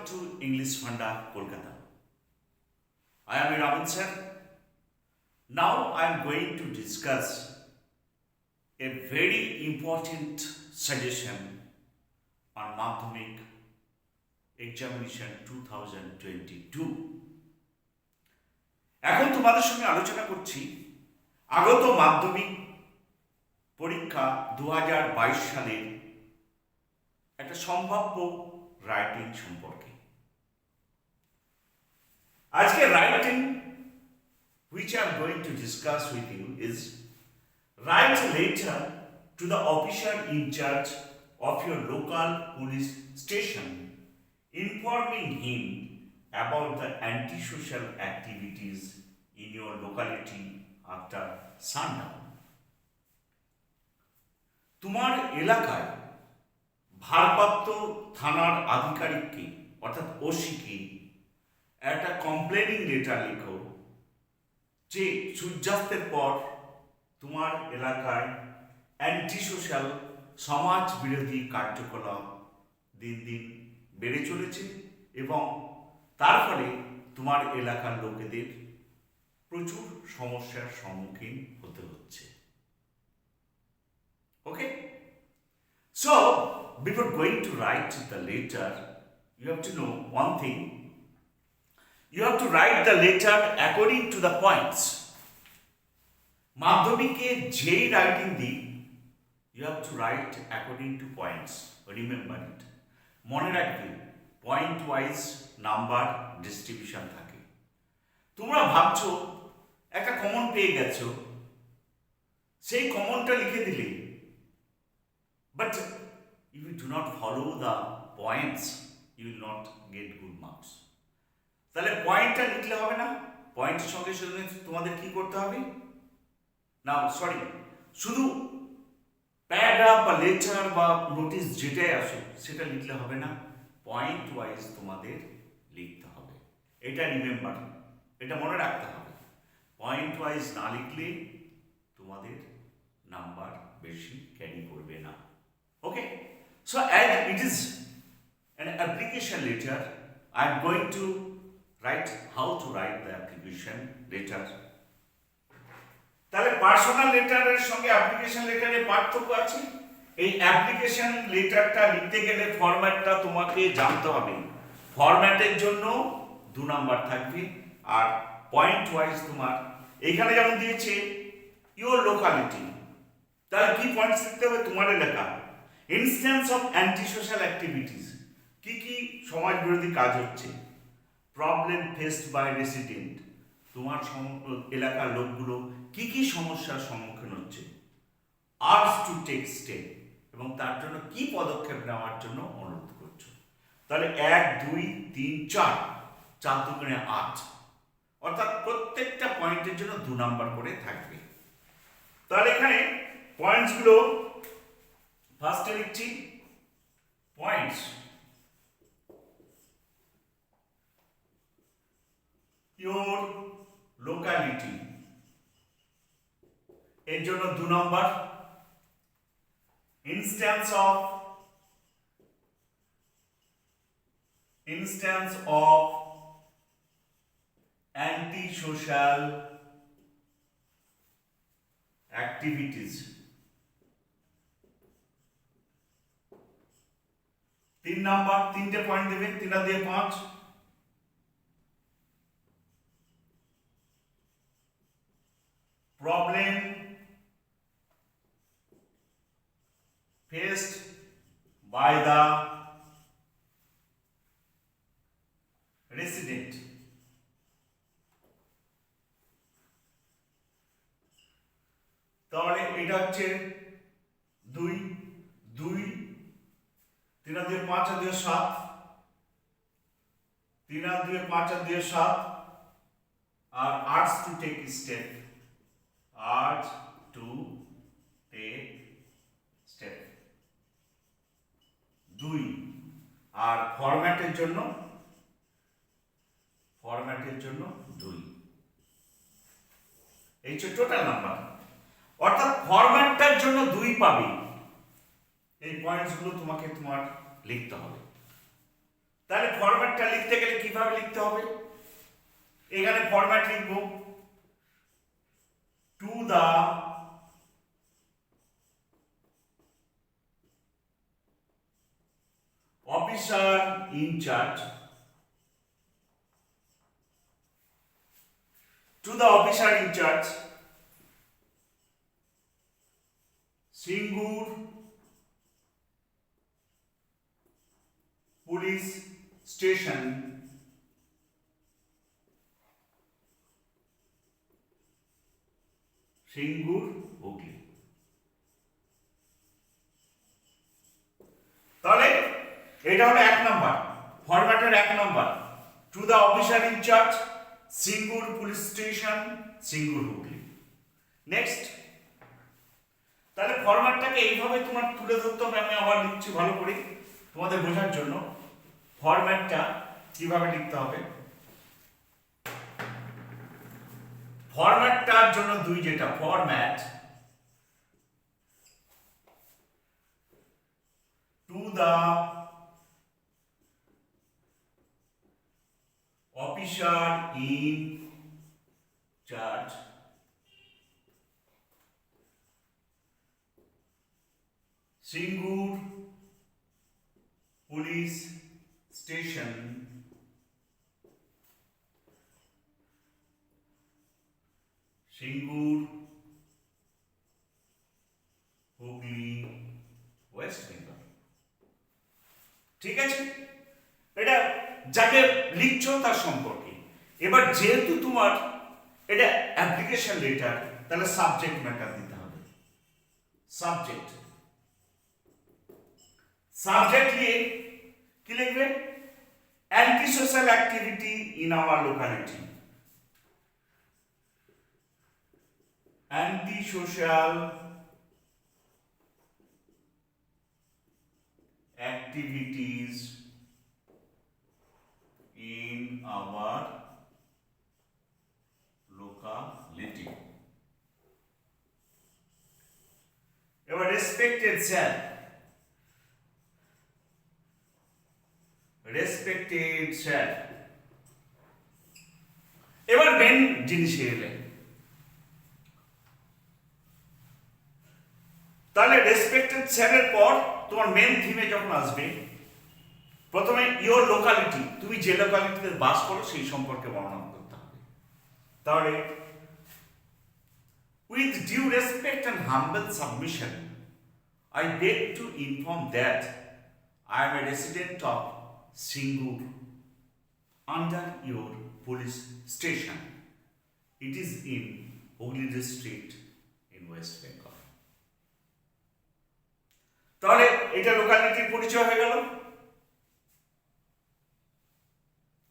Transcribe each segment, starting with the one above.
to English Funda, Kolkata. I am Raman sir. Now I am going to discuss a very important suggestion on Madhyamik Examination 2022. এখন তোমাদের সঙ্গে আলোচনা করছি আগত মাধ্যমিক পরীক্ষা 2022 সালের একটা সম্ভাব্য রাইটিং সম্পর্কে। আজকে writing which I am going to discuss with you is write a letter to the officer in charge of your local police station informing him about the antisocial activities in your locality after sundown. তোমার এলাকায় ভারপ্রাপ্ত থানার আধিকারিককে অর্থাৎ ওসিকে একটা complaining letter লিখো যে সূর্যাস্তের পর তোমার এলাকায় অ্যান্টিসোশ্যাল সমাজ বিরোধী কার্যকলাপ দিন দিন বেড়ে চলেছে এবং তার ফলে তোমার এলাকার লোকেদের প্রচুর সমস্যার সম্মুখীন হতে হচ্ছে। ওকে, so before going to write the letter, you have to know one thing. You have to write the letter according to the points. মাধ্যমিকে যেই রাইটিং দিই, you have to write according to points. Remember it. মনে রাখবে point wise number distribution থাকে। তোমরা ভাবছো একটা common পেয়ে গেছো, সেই কমনটা লিখে দিলে, but if you do not follow the points, you will not get good marks. তাহলে পয়েন্টটা লিখলে হবে না, পয়েন্টের সঙ্গে সঙ্গে তোমাদের কি করতে হবে না, শুধু প্যারাগ্রাফ বা লেটার বা নোটিশ যেটাই আসো সেটা লিখলে হবে না, পয়েন্ট ওয়াইজ তোমাদের লিখতে হবে। এটা রিমেম্বার, এটা মনে রাখতে হবে। পয়েন্ট ওয়াইজ না লিখলে তোমাদের নাম্বার বেশি ক্যারি করবে না। Okay, so as it is an application letter, I am going to write how to write the application letter. তাহলে পার্সোনাল লেটারের সঙ্গে অ্যাপ্লিকেশন লেটারের পার্থক্য আছে। এই অ্যাপ্লিকেশন লেটারটা লিখতে গেলে ফরম্যাটটা তোমাকে জানতে হবে। ফরম্যাটের জন্য 2 নাম্বার থাকবে আর পয়েন্ট ওয়াইজ তোমার এখানে যেমন দিয়েছে ইওর লোকালিটি, তাহলে কি পয়েন্টস লিখতে হবে তোমার এলাকা। ইনস্ট্যান্স অফ অ্যান্টিসোশ্যাল অ্যাক্টিভিটিস, কি কি সমাজ বিরোধী কাজ হচ্ছে। প্রবলেম ফেসড বাই রেসিডেন্ট, তোমার এলাকার লোকগুলো কি কি সমস্যার সম্মুখীন হচ্ছে। আর্টস টু টেক স্টেপ, এবং তার জন্য কি পদক্ষেপ নেওয়ার জন্য অনুরোধ করছো। তাহলে 1 2 3 4 4 দুগুণে 8, অর্থাৎ প্রত্যেকটা পয়েন্টের জন্য 2 নাম্বার করে থাকবে। তাহলে এখানে পয়েন্টসগুলো ফার্স্টে লিখছি পয়েন্টস your locality, এর জন্য 2 নম্বর। instance of anti-social activities, 3 নম্বর। 3টে পয়েন্ট দেবে, 3 আর 2 5। Problem faced by the resident, তাহলে এটা হচ্ছে 2 2 3 আর 2 5 আর 2 7, 3 আর 2 5 আর 2 7, আর arts to take step, art to take step 2। আর ফরম্যাটের জন্য 2। এই হচ্ছে টোটাল নাম্বার, অর্থাৎ ফরম্যাটটার জন্য 2 পাবে। এই পয়েন্টসগুলো তোমাকে তোমার লিখতে হবে। তাহলে ফরম্যাটটা লিখতে গেলে কিভাবে লিখতে হবে? এখানে ফরম্যাট লিখব to the officer in charge, to the officer in charge, Singur Police Station, Singur Hooghly. তাহলে এটা হলো 1 নাম্বার, ফরম্যাটের 1 number, to the officer in charge Singur police station, Singur Hooghly. Next, তাহলে ফরম্যাটটাকে এইভাবে তোমার তুলে ধরতে হবে। আমি আবার লিখছি ভালো করে তোমাদের বোঝার জন্য, ফরম্যাটটা কিভাবে লিখতে হবে। ফরম্যাটটার জন্য যেটা format, to the officer in charge Singur police station, Singur Hooghly, West Bengal. ঠিক আছে, এটা যাকে লিখছো তার সম্পর্কে। এবার যেহেতু তোমার এটা অ্যাপ্লিকেশন লেটার, তাহলে সাবজেক্ট ম্যাটার দিতে হবে। সাবজেক্ট সাবজেক্ট নিয়ে কি লিখবে? Anti social activity in our locality, anti social activities in our locality. এবার respected sir, respected sir, এবার মেন জিনিসে এলে, তাহলে রেসপেক্টেড স্যারের পর তোমার মেন থিমে যখন আসবে, প্রথমে ইওর লোকালিটি, তুমি যে লোকালিটিতে বাস করো সেই সম্পর্কে বর্ণনা করতে হবে। তাহলে with due respect and humble submission I beg to inform that I am a resident of Singur under your police station, it is in Hooghly district in West Bengal. তাহলে এটা লোকালিটির পরিচয় হয়ে গেল।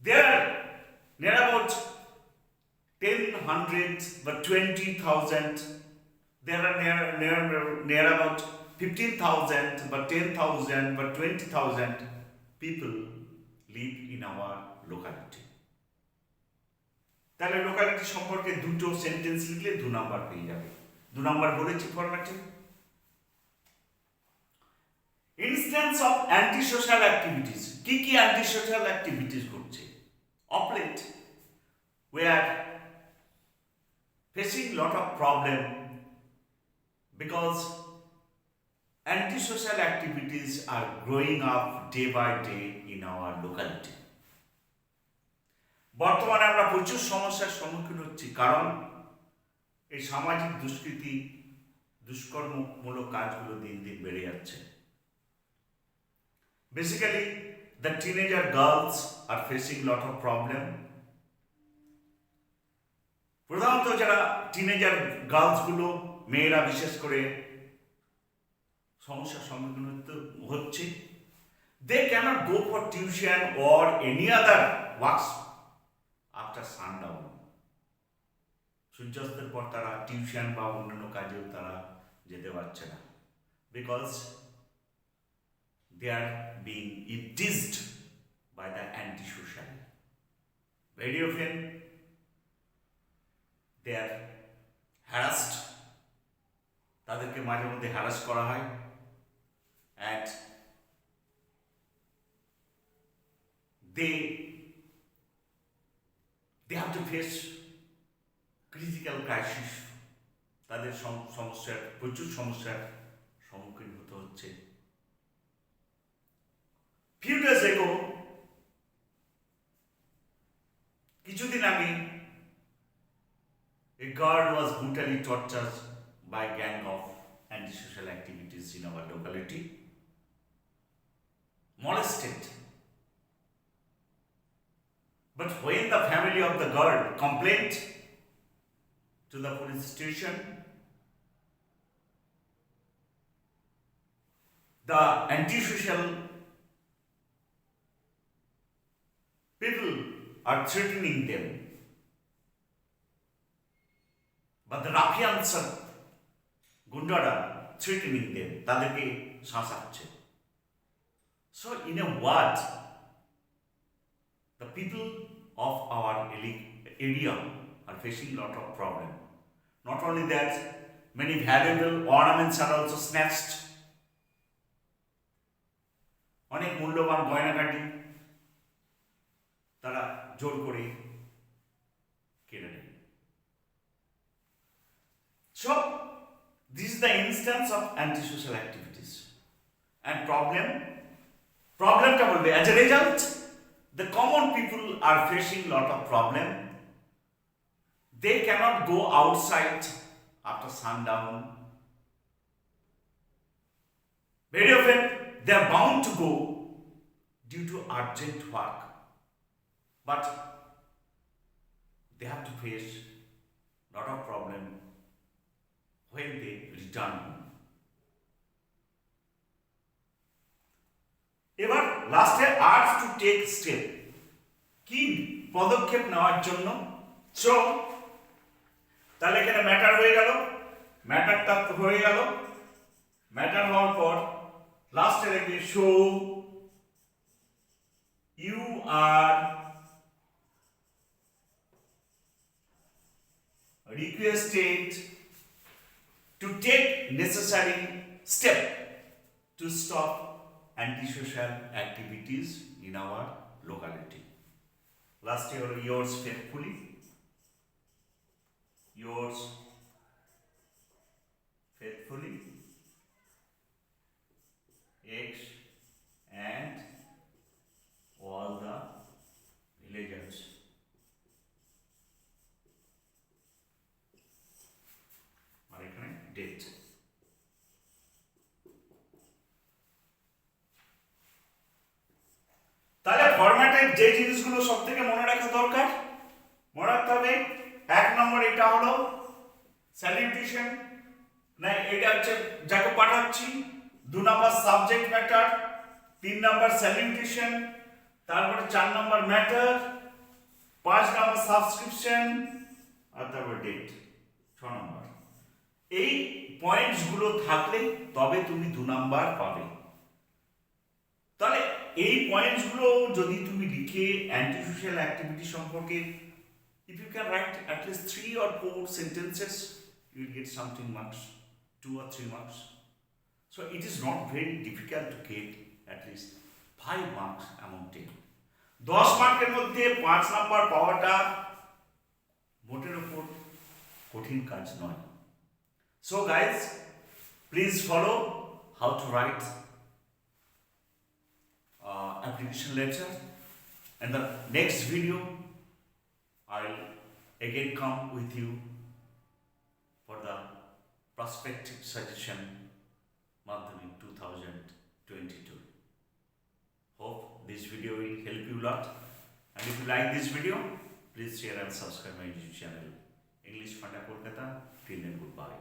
There are near about 10,000 but 20,000. There are near about 15,000 but 10,000 but 20,000 people live in our locality. তাহলে locality সম্পর্কে দুটো sentence লিখলে 2 number পেয়ে যাবে। 2 নাম্বার বলেছি ফরম্যাটে। Instance of anti social activities, কি কি অ্যান্টি সোশ্যাল অ্যাক্টিভিটিস করছে? Of late we are facing lot of problem because anti-social activities are growing up day by day in our locality. বর্তমানে আমরা প্রচুর সমস্যার সম্মুখীন হচ্ছি, কারণ এই সামাজিক দুষ্কৃতি, দুষ্কর্মমূলক কাজগুলো দিন দিন বেড়ে যাচ্ছে। Basically, the teenager girls are facing lot of problem. প্রধানত যারা টিনেজার গার্লসগুলো, মেয়েরা বিশেষ করে সমস্যার সম্মুখীন হচ্ছে, they cannot go for tuition or any other works after sundown. সূর্যাস্তের পর তারা টিউশন বা অন্যান্য কাজেও তারা যেতে পারছে না, because they are being teased by the anti-social. Very often they are harassed, তাদেরকে মাঝে মধ্যে হ্যারাস করা হয়, and they have to face critical crisis, তাদের সমস্যার প্রচুর সমস্যার সম্মুখীন হতে হচ্ছে। few days ago, কিছুদিন আগে, a guard was brutally tortured by a gang of antisocial activities in our locality, molested. But when the family of the girl complained to the police station, the antisocial people are threatening them, but the ruffians are gundara threatening them, তাদেরকে শাসাচ্ছে। So in a word, the people of our area are facing a lot of problem. Not only that, many valuable ornaments are also snatched. অনেক মূল্যবান গয়নাগাটি তারা জোর করে কেড়ে নেয়। So this is the instance of antisocial activities and problemটা বলবে, as a result the common people are facing lot of problem. They cannot go outside after sundown. Very often they are bound to go due to urgent work, but they have to face lot of problem when they return home. এবার লাস্টে urge two take step, কি পদক্ষেপ নেওয়ার জন্য। So তাহলে এখানে matter হয়ে গেল, ম্যাটারটা হয়ে গেল, ম্যাটার হওয়ার পর লাস্টে লিখবে so you are requested to take necessary step to stop antisocial activities in our locality. Last year, yours faithfully, X and all the villagers. আর এখানে ডেট। তাহলে ফরম্যাটের যে জিনিসগুলো সব থেকে মনে রাখা দরকার, মনে রাখতে হবে, 1 নম্বর এটা হলো স্যালিউটেশন, না এটা হচ্ছে যাকে পাঠাচ্ছি। 2 নম্বর সাবজেক্ট ম্যাটার, 3 নম্বর স্যালিউটেশন, তারপরে 4 নম্বর ম্যাটার, 5 নম্বর সাবস্ক্রিপশন, আর তারপর ডেট 6 নম্বর। এই পয়েন্টসগুলো থাকলে তবে তুমি 2 নাম্বার পাবে। তাহলে এই পয়েন্টসগুলো যদি তুমি লিখে অ্যান্টিসোশিয়াল অ্যাক্টিভিটি সম্পর্কে, if you can write at least 3 or 4 sentences, you will get something marks, 2 or 3 marks. So it is not very difficult to get at least 5 marks among 10. 10 মার্কের মধ্যে 5 নাম্বার পাওয়াটা মোটের উপর কঠিন কাজ নয়। So guys, please follow how to write application letter. And the next video I'll again come with you for the prospective suggestion Madhyamik 2022. Hope this video will help you a lot. And if you like this video, please share and subscribe my YouTube channel. English Funda Kolkata. Till then, goodbye.